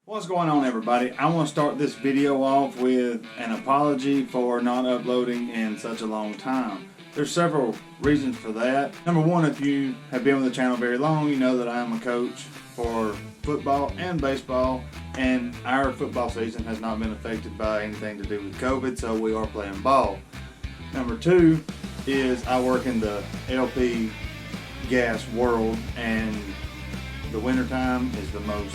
What's going on, everybody? I want to start this video off with an apology for not uploading in such a long time. There's several reasons for that. Number one, if you have been with the channel very long, you know that I am a coach for football and baseball, and our football season has not been affected by anything to do with COVID, so we are playing ball. Number two is I work in the LP gas world, and the winter time is the most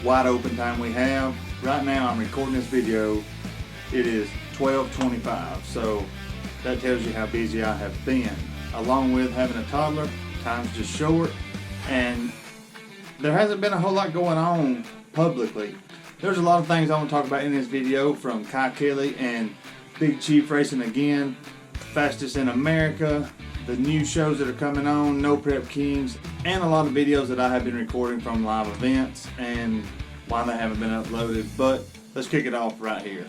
wide open time we have. Right now I'm recording this video. It is 12:25, so that tells you how busy I have been. Along with having a toddler, time's just short, and there hasn't been a whole lot going on publicly. There's a lot of things I want to talk about in this video, from KYE KELLEY and Big Chief racing again, fastest in America, the new shows that are coming on, No Prep Kings, and a lot of videos that I have been recording from live events and why they haven't been uploaded. But let's kick it off right here.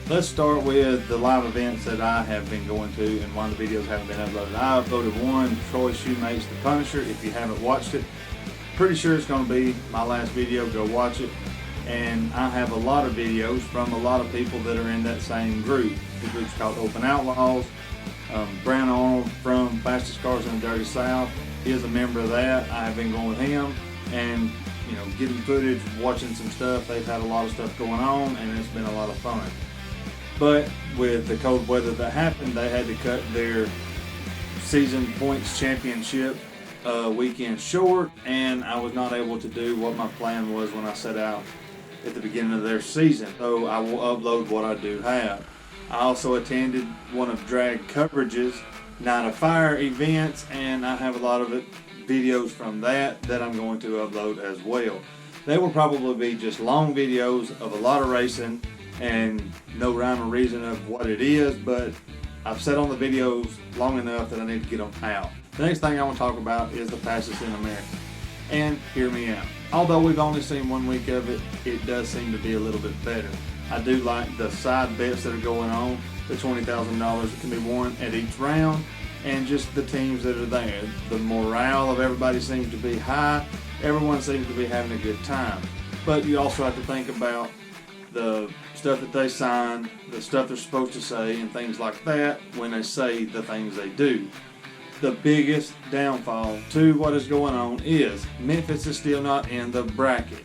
Let's start with the live events that I have been going to and why the videos haven't been uploaded. I uploaded one, Troy Shoemate's The Punisher. If you haven't watched it, pretty sure it's going to be my last video. Go watch it. And I have a lot of videos from a lot of people that are in that same group. The group's called Open Outlaws. Brown Arnold from Fastest Cars in the Dirty South is a member of that. I have been going with him and getting footage, watching some stuff. They've had a lot of stuff going on, and it's been a lot of fun. But with the cold weather that happened, they had to cut their season points championship weekend short, and I was not able to do what my plan was when I set out at the beginning of their season. So I will upload what I do have. I also attended one of Drag Coverage's Night of Fire events, and I have a lot of videos from that I'm going to upload as well. They will probably be just long videos of a lot of racing and no rhyme or reason of what it is, but I've sat on the videos long enough that I need to get them out. The next thing I want to talk about is the fastest in America. And hear me out. Although we've only seen 1 week of it, it does seem to be a little bit better. I do like the side bets that are going on, the $20,000 that can be won at each round, and just the teams that are there. The morale of everybody seems to be high. Everyone seems to be having a good time. But you also have to think about the stuff that they sign, the stuff they're supposed to say, and things like that when they say the things they do. The biggest downfall to what is going on is Memphis is still not in the bracket.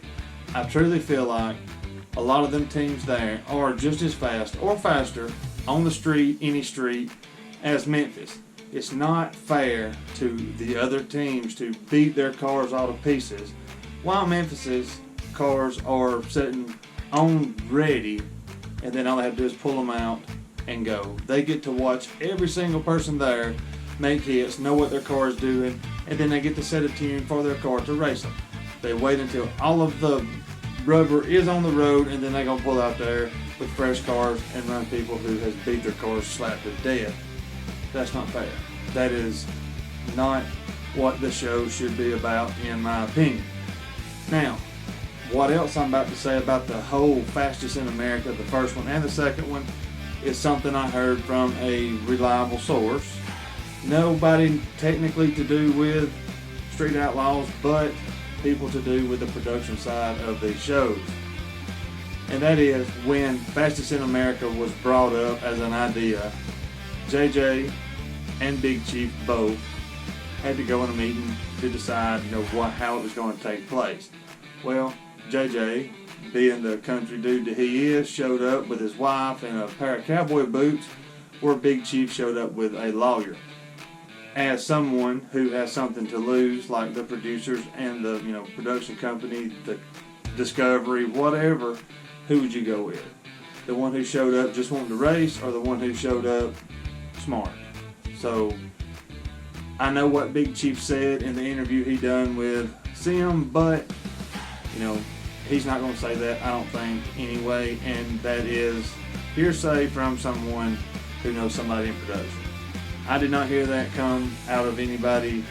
I truly feel like a lot of them teams there are just as fast or faster on the street, any street, as Memphis. It's not fair to the other teams to beat their cars all to pieces while Memphis's cars are sitting on ready, and then all they have to do is pull them out and go. They get to watch every single person there make hits, know what their car is doing, and then they get to set a tune for their car to race them. They wait until all of the rubber is on the road, and then they're going to pull out there with fresh cars and run people who has beat their cars slap to death. That's not fair. That is not what the show should be about, in my opinion. Now, what else I'm about to say about the whole fastest in America, the first one and the second one, is something I heard from a reliable source. Nobody technically to do with Street Outlaws, but people to do with the production side of these shows. And that is, when Fastest in America was brought up as an idea, JJ and Big Chief both had to go in a meeting to decide, how it was going to take place. Well, JJ, being the country dude that he is, showed up with his wife in a pair of cowboy boots, where Big Chief showed up with a lawyer. As someone who has something to lose, like the producers and the production company, the Discovery, whatever, who would you go with? The one who showed up just wanting to race, or the one who showed up smart? So I know what Big Chief said in the interview he done with Sim, but He's not going to say that, I don't think, anyway, and that is hearsay from someone who knows somebody in production. I did not hear that come out of anybody,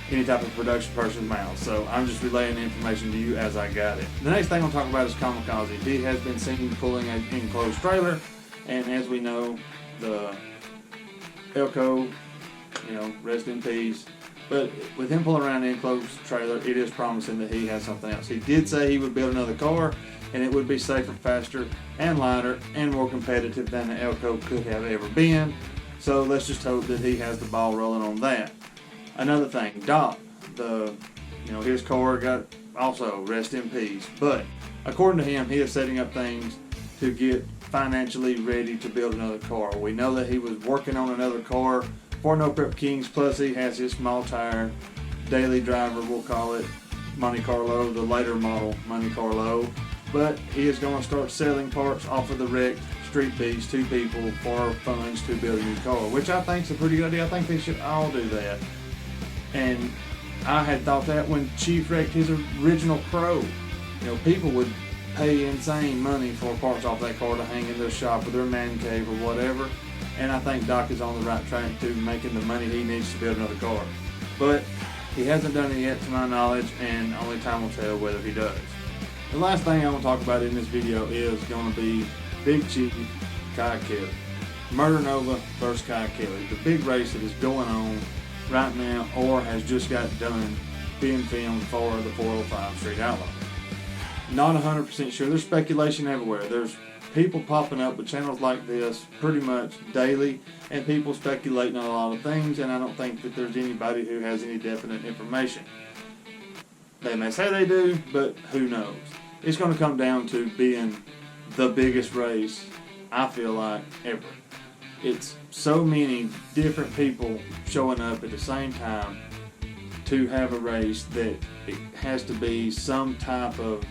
any type of production person's mouth, so I'm just relaying the information to you as I got it. The next thing I'll talk about is Kamikaze. He has been seen pulling an enclosed trailer, and as we know, the Elko, rest in peace. But with him pulling around the enclosed trailer, it is promising that he has something else. He did say he would build another car, and it would be safer, faster, and lighter, and more competitive than the Elko could have ever been. So let's just hope that he has the ball rolling on that. Another thing, Doc, his car got also rest in peace. But according to him, he is setting up things to get financially ready to build another car. We know that he was working on another car for No Prep Kings, plus he has his small tire daily driver, we'll call it Monte Carlo, the later model Monte Carlo. But he is going to start selling parts off of the wrecked Street Beast to people for funds to build a new car, which I think is a pretty good idea. I think they should all do that. And I had thought that when Chief wrecked his original Crow, people would pay insane money for parts off that car to hang in their shop or their man cave or whatever. And I think Doc is on the right track to making the money he needs to build another car. But he hasn't done it yet to my knowledge, and only time will tell whether he does. The last thing I want to talk about in this video is going to be Big Chief KYE Kelleys. Murder Nova versus KYE Kelleys. The big race that is going on right now or has just got done being filmed for the 405 Street Outlaws. Not 100% sure. There's speculation everywhere. There's people popping up with channels like this pretty much daily, and people speculating on a lot of things, and I don't think that there's anybody who has any definite information. They may say they do, but who knows? It's going to come down to being the biggest race, I feel like, ever. It's so many different people showing up at the same time to have a race that it has to be some type of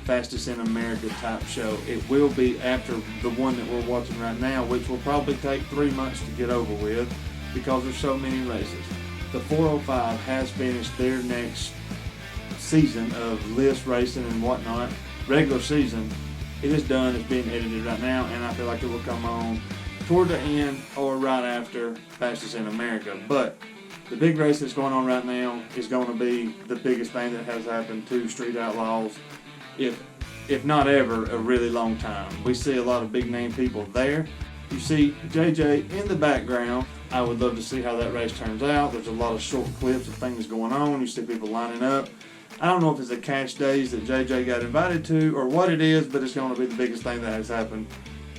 Fastest in America type show. It will be after the one that we're watching right now, which will probably take 3 months to get over with because there's so many races. The 405 has finished their next season of list racing and whatnot. Regular season, it is done. It's being edited right now, and I feel like it will come on toward the end or right after Fastest in America. But the big race that's going on right now is going to be the biggest thing that has happened to Street Outlaws, if not ever, a really long time. We see a lot of big name people there. You see JJ in the background. I would love to see how that race turns out. There's a lot of short clips of things going on. You see people lining up. I don't know if it's a cash days that JJ got invited to or what it is, but it's going to be the biggest thing that has happened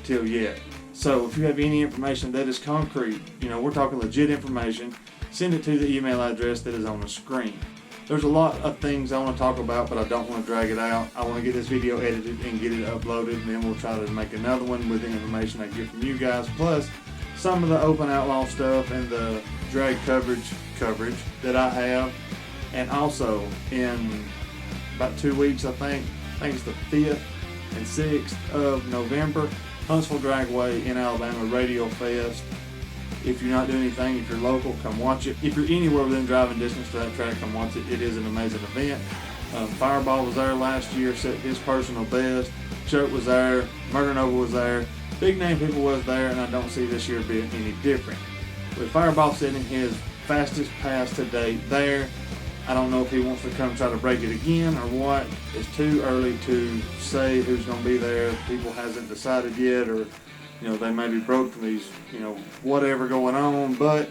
till yet. So if you have any information that is concrete, we're talking legit information, send it to the email address that is on the screen. There's a lot of things I want to talk about, but I don't want to drag it out. I want to get this video edited and get it uploaded, and then we'll try to make another one with the information I get from you guys, plus some of the open outlaw stuff and the drag coverage that I have. And also in about 2 weeks, I think it's the 5th and 6th of November, Huntsville Dragway in Alabama Radio Fest. If you're not doing anything, if you're local, come watch it. If you're anywhere within driving distance to that track, come watch it. It is an amazing event. Fireball was there last year, set his personal best. Shirt was there. Murder Nova was there. Big name people was there, and I don't see this year being any different. With Fireball setting his fastest pass to date there, I don't know if he wants to come try to break it again or what. It's too early to say who's going to be there. People hasn't decided yet, or they may be broke from these, whatever going on, but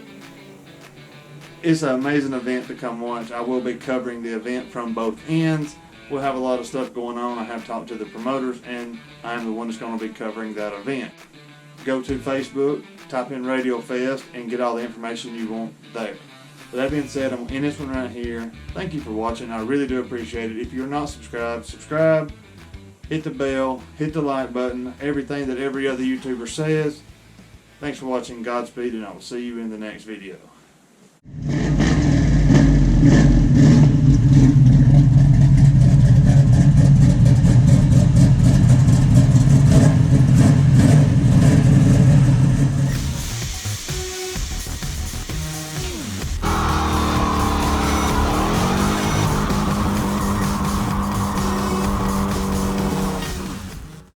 it's an amazing event to come watch. I will be covering the event from both ends. We'll have a lot of stuff going on. I have talked to the promoters, and I'm the one that's going to be covering that event. Go to Facebook, type in Radio Fest, and get all the information you want there. With that being said, I'm going to end this one right here. Thank you for watching. I really do appreciate it. If you're not subscribed, subscribe. Hit the bell, hit the like button, everything that every other YouTuber says. Thanks for watching, Godspeed, and I will see you in the next video.